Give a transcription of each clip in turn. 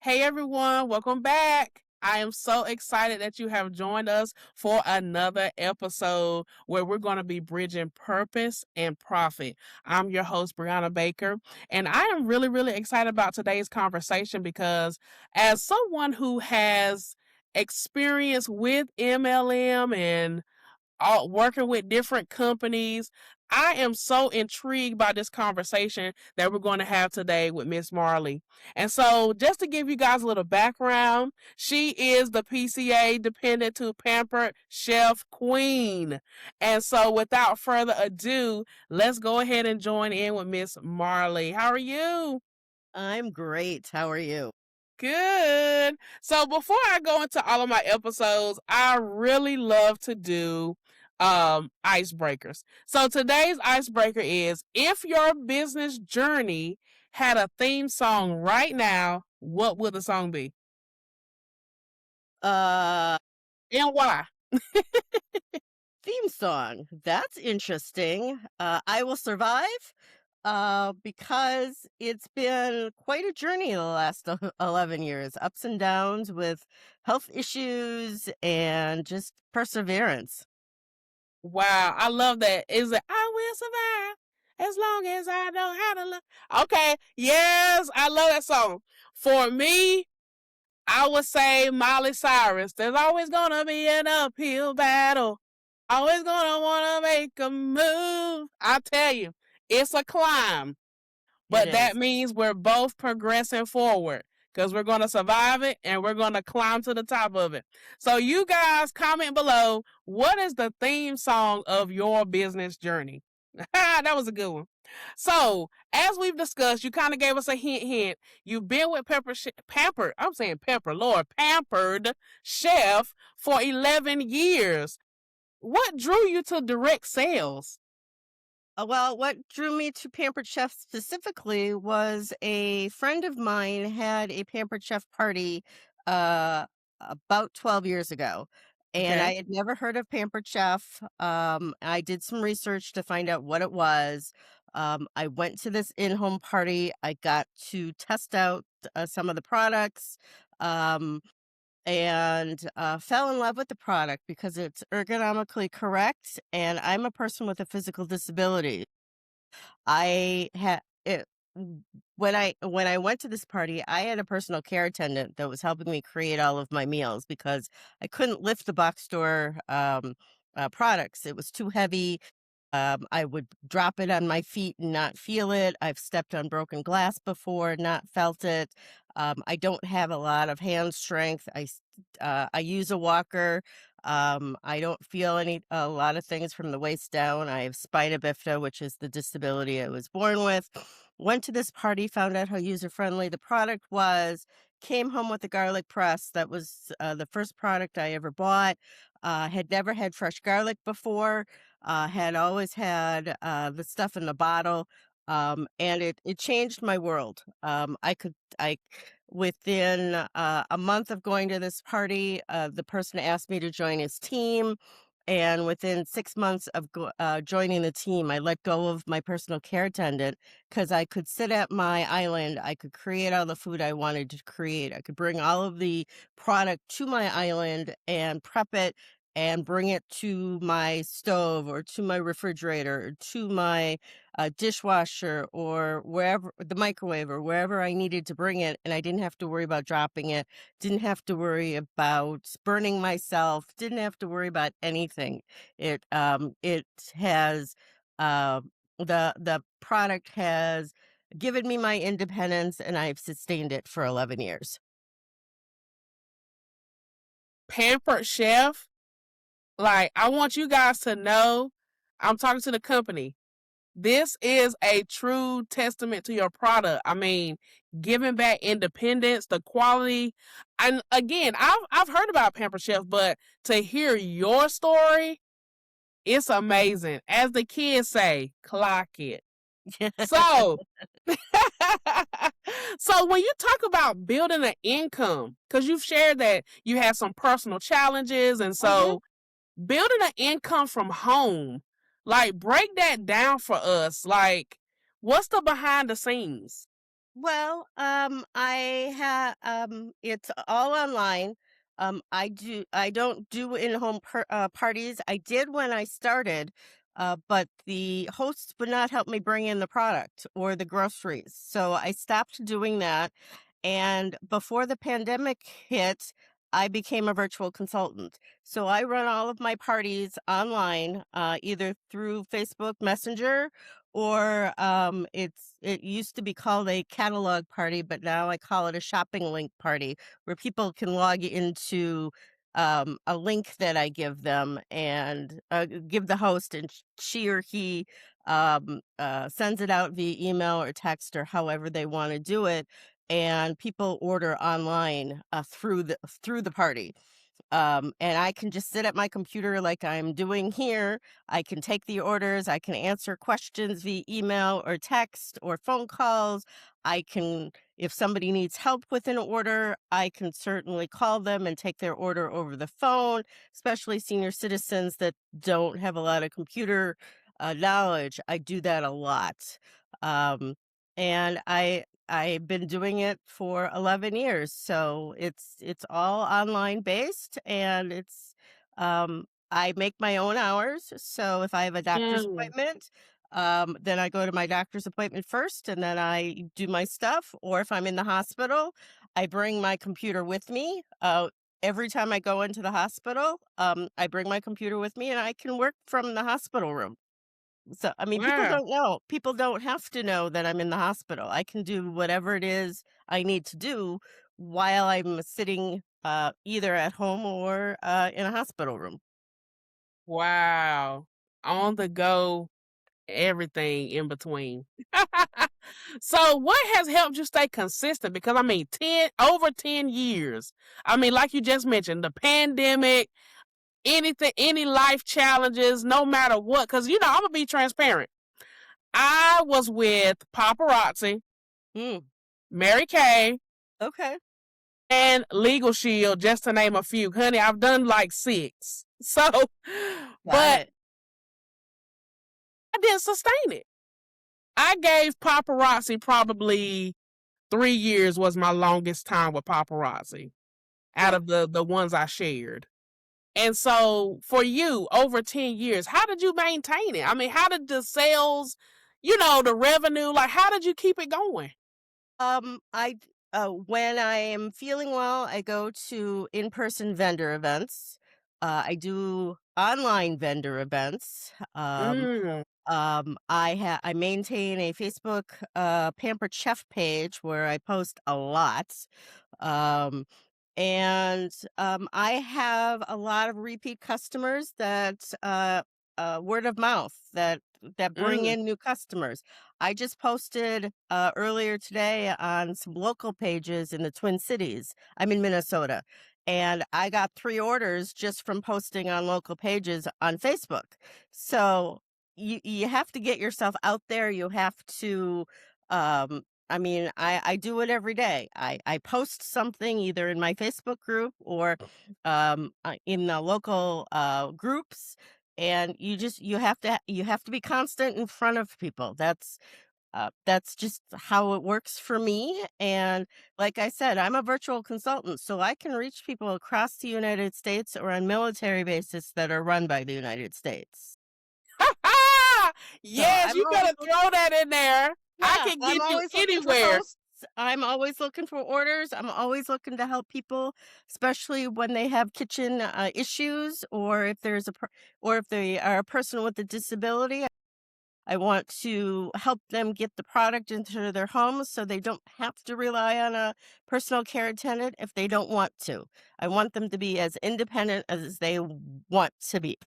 Hey everyone, welcome back. I am so excited that you have joined us for another episode where we're going to be bridging purpose and profit. I'm your host, Brianna Baker, and I am really excited about today's conversation because, as someone who has experience with MLM and working with different companies. I am so intrigued by this conversation that we're going to have today with Miss Marlee. And so, just to give you guys a little background, she is the PCA dependent to Pampered Chef Queen. And so, without further ado, let's go ahead and join in with Miss Marlee. How are you? I'm great. How are you? Good. So before I go into all of my episodes, I really love to do icebreakers. So today's icebreaker is, if your business journey had a theme song right now, what would the song be? Uh, And why? Theme song. That's interesting. I Will Survive. Because it's been quite a journey the last 11 years, ups and downs with health issues and just perseverance. Wow, I love that. Is it I will survive as long as I know how to love? Okay, yes, I love that song. For me, I would say Miley Cyrus. There's always gonna be an uphill battle. Always gonna wanna make a move. I tell you, it's a climb, It but that is. means we're both progressing forward because we're gonna survive it and we're gonna climb to the top of it. So you guys comment below, what is the theme song of your business journey? That was a good one. So, as we've discussed, you kind of gave us a hint. You've been with Pampered, I'm saying Pepper, Lord, Pampered Chef for 11 years. What drew you to direct sales? Well, what drew me to Pampered Chef specifically was a friend of mine had a Pampered Chef party uh, about 12 years ago. And Okay. I had never heard of Pampered Chef. I did some research to find out what it was. I went to this in home party. I got to test out some of the products. Um, and fell in love with the product because it's ergonomically correct. And I'm a person with a physical disability. I had it when I went to this party, I had a personal care attendant that was helping me create all of my meals because I couldn't lift the box store products. It was too heavy. I would drop it on my feet and not feel it. I've stepped on broken glass before, not felt it. I don't have a lot of hand strength. I use a walker. I don't feel a lot of things from the waist down. I have spina bifida, which is the disability I was born with. Went to this party, found out how user friendly the product was. Came home with a garlic press. That was the first product I ever bought. Had never had fresh garlic before, had always had the stuff in the bottle, and it changed my world. I within a month of going to this party, the person asked me to join his team. And within 6 months of joining the team, I let go of my personal care attendant because I could sit at my island. I could create all the food I wanted to create. I could bring all of the product to my island and prep it and bring it to my stove or to my refrigerator or to my dishwasher or wherever, the microwave or wherever I needed to bring it. And I didn't have to worry about dropping it, didn't have to worry about burning myself, didn't have to worry about anything. It has, the product has given me my independence and I've sustained it for 11 years. Pampered Chef, like, I want you guys to know, I'm talking to the company. This is a true testament to your product. I mean, giving back independence, the quality. And again, I've heard about Pamper Chef, but to hear your story, it's amazing. As the kids say, clock it. So, so when you talk about building an income, because you've shared that you had some personal challenges, and Mhm. so building an income from home, like, break that down for us. Like, what's the behind the scenes? it's all online. I don't do in-home parties. I did when I started, but the hosts would not help me bring in the product or the groceries. So I stopped doing that. And before the pandemic hit, I became a virtual consultant. So I run all of my parties online, either through Facebook Messenger or it used to be called a catalog party, but now I call it a shopping link party, where people can log into a link that I give them and give the host, and she or he sends it out via email or text or however they want to do it, and people order online through the party. And I can just sit at my computer like I'm doing here. I can take the orders. I can answer questions via email or text or phone calls. If somebody needs help with an order, I can certainly call them and take their order over the phone, especially senior citizens that don't have a lot of computer knowledge. I do that a lot. Um, I've been doing it for 11 years, so it's all online based, and I make my own hours. So if I have a doctor's Mm, appointment, then I go to my doctor's appointment first, and then I do my stuff. Or if I'm in the hospital, I bring my computer with me. Every time I go into the hospital, I bring my computer with me, and I can work from the hospital room. So, I mean, people wow. don't know. People don't have to know that I'm in the hospital. I can do whatever it is I need to do while I'm sitting, either at home or, in a hospital room. Wow. On the go, everything in between. So what has helped you stay consistent? Because I mean, over 10 years. I mean, like you just mentioned, the pandemic, anything, any life challenges, no matter what. Because I'm gonna be transparent. I was with paparazzi, Mm, Mary Kay, okay, and Legal Shield, just to name a few. Honey, I've done like six. So, got but it. I didn't sustain it. I gave paparazzi probably 3 years was my longest time with paparazzi out Okay. of the ones I shared. And so for you, over 10 years, how did you maintain it? I mean, how did the sales, the revenue, like how did you keep it going? When I am feeling well, I go to in-person vendor events. I do online vendor events. Mm, I maintain a Facebook Pampered Chef page where I post a lot. Um, I have a lot of repeat customers word of mouth that bring mm. in new customers. I just posted earlier today on some local pages in the Twin Cities. I'm in Minnesota, and I got 3 orders just from posting on local pages on Facebook. So you have to get yourself out there. You have to I mean, I do it every day. I post something either in my Facebook group or in the local groups, and you have to be constant in front of people. That's just how it works for me. And like I said, I'm a virtual consultant, so I can reach people across the United States or on military bases that are run by the United States. So Yes, you better throw that in there. I yeah, can I'm get you always looking for anywhere. hosts. I'm always looking for orders. I'm always looking to help people, especially when they have kitchen issues, or or if they are a person with a disability. I want to help them get the product into their homes so they don't have to rely on a personal care attendant if they don't want to. I want them to be as independent as they want to be.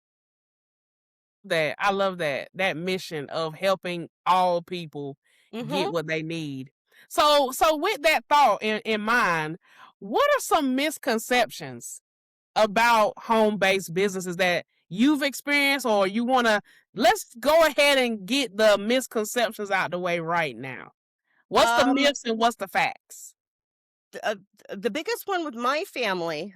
That I love that mission of helping all people get Mhm. what they need. So with that thought in mind, what are some misconceptions about home-based businesses that you've experienced or you want to let's go ahead and get the misconceptions out the way right now. What's the Um, myths and what's the facts? the biggest one with my family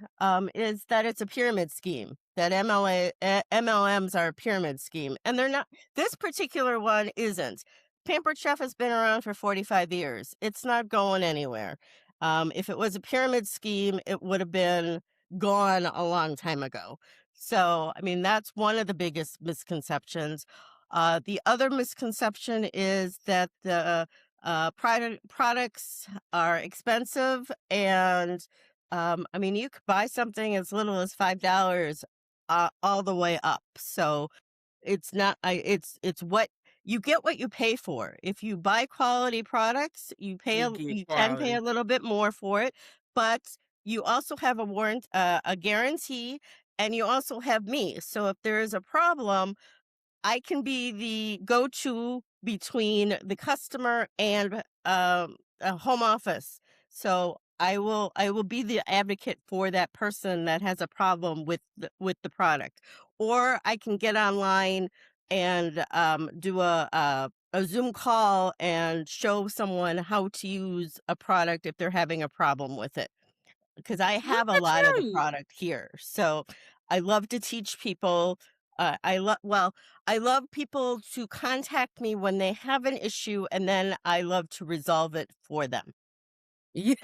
is that it's a pyramid scheme. That MLMs are a pyramid scheme, and they're not. This particular one isn't. Pampered Chef has been around for 45 years. It's not going anywhere. If it was a pyramid scheme, it would have been gone a long time ago. So, I mean, that's one of the biggest misconceptions. The other misconception is that the products are expensive, and I mean, you could buy something as little as $5 all the way up. So it's not it's what you get, what you pay for. If you buy quality products, You get you can pay a quality. little bit more for it, but you also have a guarantee, and you also have me. So if there is a problem, I can be the go-to between the customer and a home office. So I will be the advocate for that person that has a problem with the product. Or I can get online and do a Zoom call and show someone how to use a product if they're having a problem with it, because I Look have a at lot of the you. product here. So I love to teach people. I love people to contact me when they have an issue, and then I love to resolve it for them. Yeah.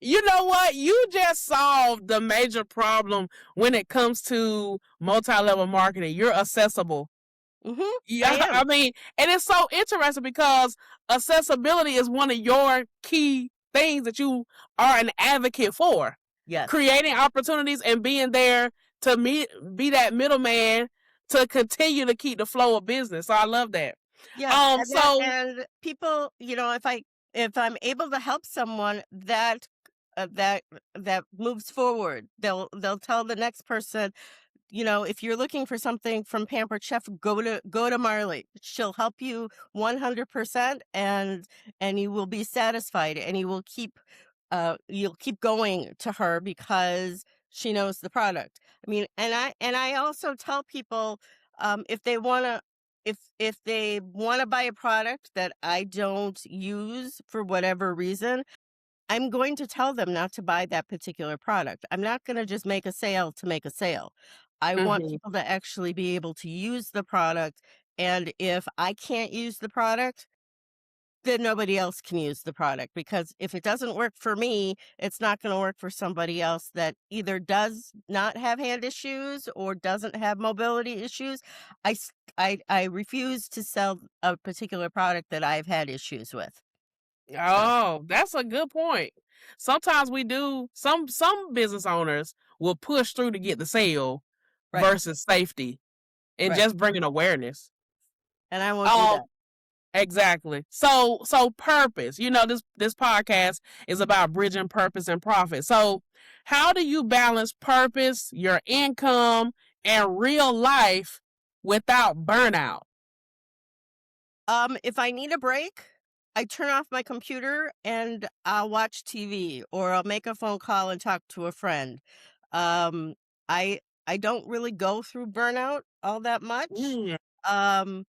You know what? You just solved the major problem when it comes to multi-level marketing. You're accessible. I Yeah, am. I mean, and it's so interesting because accessibility is one of your key things that you are an advocate for. Yes. Creating opportunities and being there to be that middleman to continue to keep the flow of business. So I love that. Yes, So and people, if I'm able to help someone, that moves forward. They'll tell the next person, if you're looking for something from Pampered Chef, go to Marlee. She'll help you 100%, and you will be satisfied, and you'll keep going to her because she knows the product. I mean, and I also tell people, if they want to if they want to buy a product that I don't use for whatever reason, I'm going to tell them not to buy that particular product. I'm not going to just make a sale to make a sale. I want mhm. people to actually be able to use the product. And if I can't use the product, then nobody else can use the product, because if it doesn't work for me, it's not going to work for somebody else that either does not have hand issues or doesn't have mobility issues. I refuse to sell a particular product that I've had issues with. So, Oh, that's a good point. Sometimes we do some business owners will push through to get the sale right, versus safety and right. just bringing awareness. And I won't do Um, that. exactly. So purpose. This podcast is about bridging purpose and profit. So how do you balance purpose, your income, and real life without burnout? If I need a break, I turn off my computer and I'll watch TV, or I'll make a phone call and talk to a friend. Um, I don't really go through burnout all that much. Mm. Um,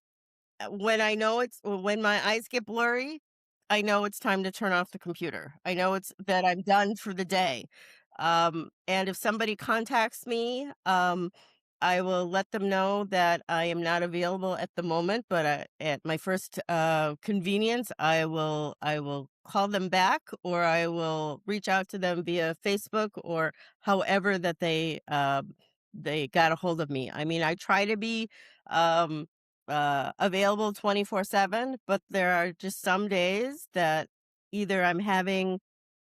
when my eyes get blurry, I know it's time to turn off the computer. I know it's that I'm done for the day. And if somebody contacts me, I will let them know that I am not available at the moment, but at my first convenience, I will call them back, or I will reach out to them via Facebook, or however that they got a hold of me. I mean, I try to be um, available 24/7, but there are just some days that either I'm having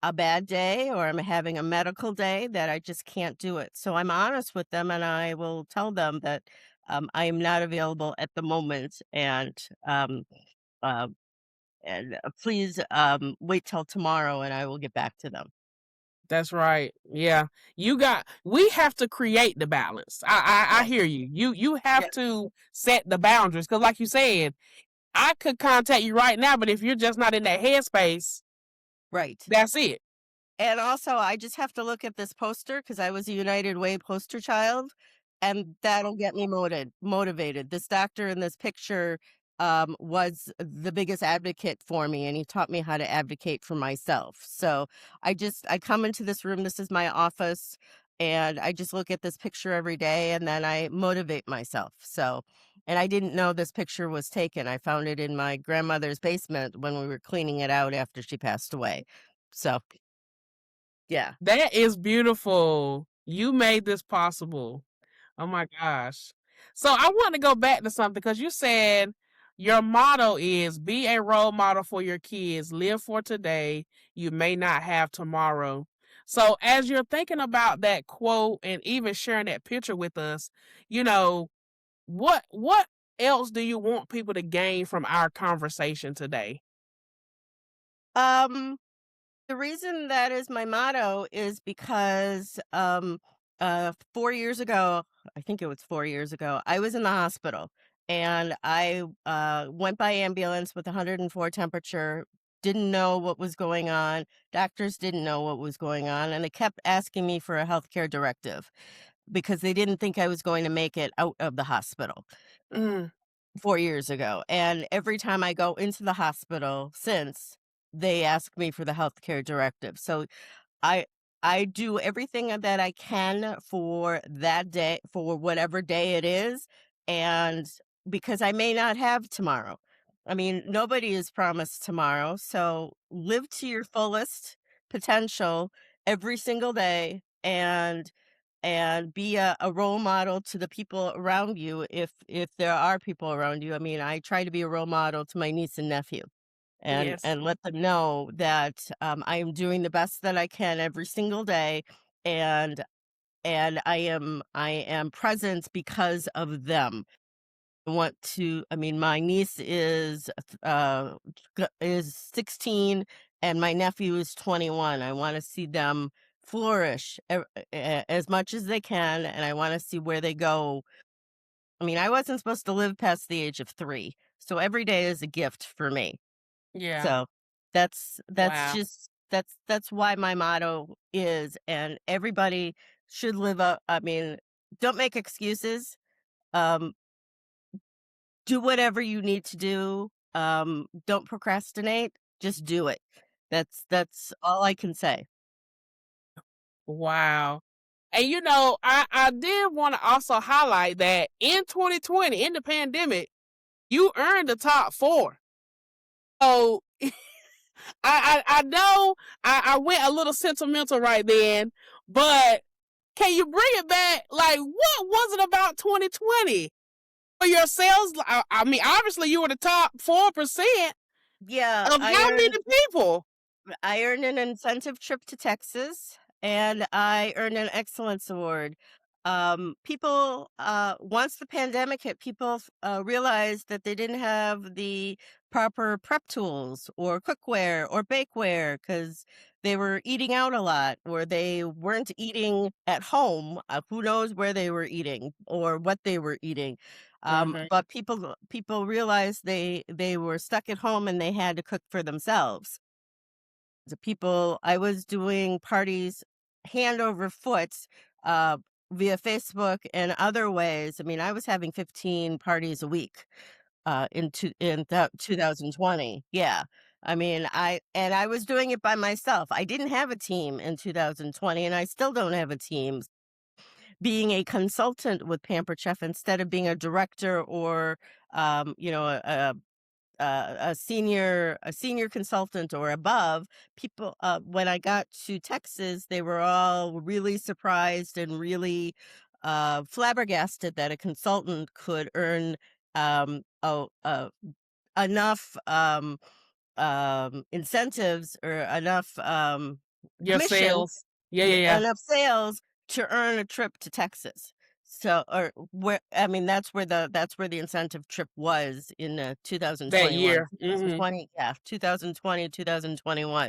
a bad day or I'm having a medical day that I just can't do it. So I'm honest with them, and I will tell them that I am not available at the moment, uh, and please wait till tomorrow, and I will get back to them. That's right. Yeah. We have to create the balance. I Yes, hear you. You have yes, to set the boundaries because like you said, I could contact you right now, but if you're just not in that headspace, right. that's it. And also, I just have to look at this poster because I was a United Way poster child, and that'll get me motivated. This doctor in this picture was the biggest advocate for me, and he taught me how to advocate for myself. So I come into this room. This is my office. and I just look at this picture every day and then I motivate myself. So, and I didn't know this picture was taken. I found it in my grandmother's basement when we were cleaning it out after she passed away. So, yeah. That is beautiful. You made this possible. Oh my gosh. So I want to go back to something because you said your motto is be a role model for your kids, live for today. You may not have tomorrow. So as you're thinking about that quote and even sharing that picture with us, you know, what else do you want people to gain from our conversation today? Um, the reason that is my motto is because 4 years ago, I think it was 4 years ago, I was in the hospital and I went by ambulance with 104 temperature, didn't know what was going on. Doctors didn't know what was going on, and they kept asking me for a healthcare directive because they didn't think I was going to make it out of the hospital Mm, 4 years ago. And every time I go into the hospital since, they ask me for the healthcare directive. So I I do everything that I can for that day, for whatever day it is, and because I may not have tomorrow. I mean, nobody is promised tomorrow, so live to your fullest potential every single day and be a role model to the people around you if there are people around you. I mean, I try to be a role model to my niece and nephew yes. and let them know that I am doing the best that I can every single day, and I am present because of them. I want to. I mean, my niece is 16 and my nephew is 21. I want to see them flourish as much as they can, and I want to see where they go. I mean, I wasn't supposed to live past the age of 3, so every day is a gift for me. Yeah. So, that's Wow. just that's why my motto is, and everybody should live up. I mean, don't make excuses. Um, do whatever you need to do. Don't procrastinate. Just do it. That's all I can say. Wow. And I did want to also highlight that in 2020, in the pandemic, you earned the top four. So I know I went a little sentimental right then, but can you bring it back? Like, what was it about 2020 for your sales? I mean, obviously you were the top 4% Yeah, of how many people? I earned an incentive trip to Texas and I earned an excellence award. People, once the pandemic hit, people realized that they didn't have the proper prep tools or cookware or bakeware because they were eating out a lot or they weren't eating at home. Who knows where they were eating or what they were eating. Hmm. But people realized they were stuck at home and they had to cook for themselves. The people I was doing parties hand over foot, uh, via Facebook and other ways. I mean, I was having 15 parties a week, in that 2020. Yeah. I mean, I was doing it by myself. I didn't have a team in 2020, and I still don't have a team. Being a consultant with Pampered Chef instead of being a director or, a senior consultant or above. People, when I got to Texas, they were all really surprised and really flabbergasted that a consultant could earn enough incentives or enough Your commission, sales. Yeah, yeah, yeah. enough sales to earn a trip to Texas. So, or where, I mean, that's where the incentive trip was in That 2021, year. Hmm. 2020, yeah, 2020, 2021.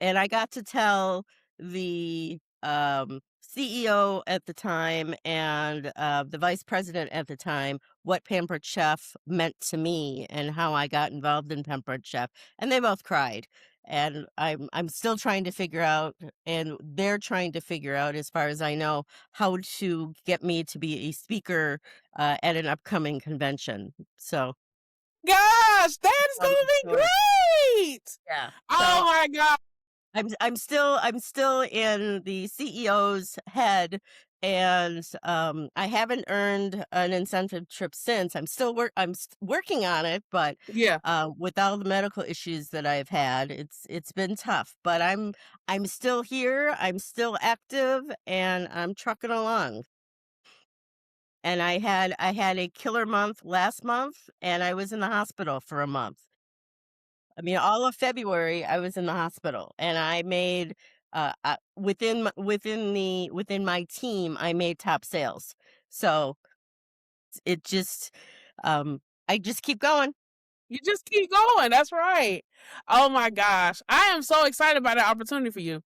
And I got to tell the CEO at the time and the vice president at the time what Pampered Chef meant to me and how I got involved in Pampered Chef, and they both cried. And I'm still trying to figure out, and they're trying to figure out, as far as I know, how to get me to be a speaker at an upcoming convention. So, Gosh, that is going to be story. great. Yeah. Oh So my God. I'm still in the CEO's head, and I haven't earned an incentive trip since. Working on it, but Yeah. with all the medical issues that I've had, it's been tough. But I'm still here. I'm still active, and I'm trucking along. And I had a killer month last month, and I was in the hospital for a month. I mean, all of February, I was in the hospital, and I made within my team, I made top sales. So it just, um, I just keep going. You just keep going. That's right. Oh my gosh. I am so excited about the opportunity for you.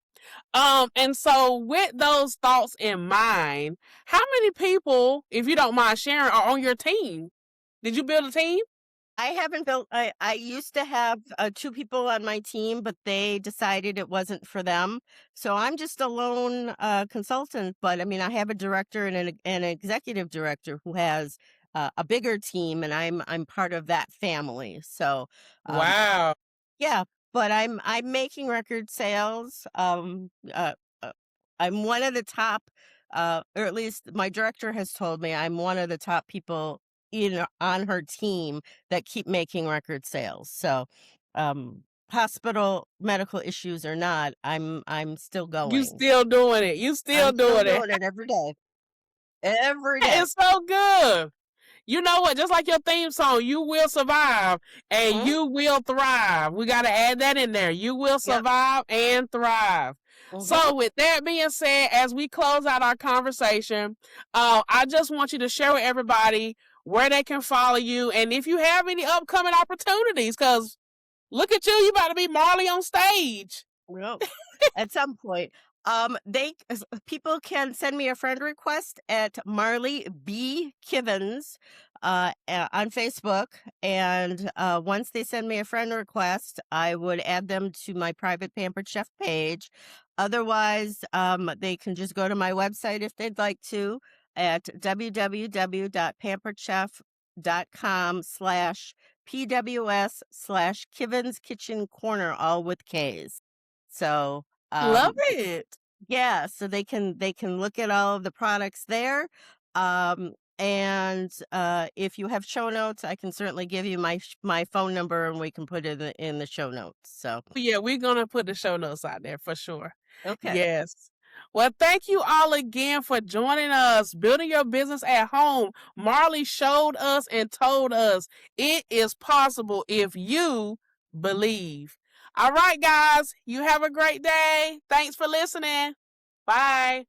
And so with those thoughts in mind, how many people, if you don't mind sharing, are on your team? Did you build a team? I haven't built. I used to have two people on my team, but they decided it wasn't for them. So I'm just a lone consultant. But I mean, I have a director and an executive director who has a bigger team, and I'm part of that family. So um, Wow. yeah, but I'm making record sales. I'm one of the top, or at least my director has told me I'm one of the top people on her team that keep making record sales. So, hospital medical issues or not, I'm still You going. still doing it. You still I'm still doing it. doing it every day. Every That day. is so good. You know what? Just like your theme song, you will survive and Mhm. you will thrive. We got to add that in there. You will Yep. survive and thrive. Mhm. So, with that being said, as we close out our conversation, I just want you to share with everybody where they can follow you and if you have any upcoming opportunities, because look at you, you about to be Marlee on stage. Well, at some point, people can send me a friend request at Marlee B Kivens on Facebook, and once they send me a friend request, I would add them to my private Pampered Chef page. Otherwise, they can just go to my website if they'd like to at www.pamperedchef.com/PWS/Kivens Kitchen Corner, all with K's. So, Love it. yeah, so they can look at all of the products there. And if you have show notes, I can certainly give you my phone number and we can put it in the show notes. So, Yeah, we're going to put the show notes out there for sure. okay. Yes. Well, thank you all again for joining us. Building your business at home. Marlee showed us and told us it is possible if you believe. All right, guys, you have a great day. Thanks for listening. Bye.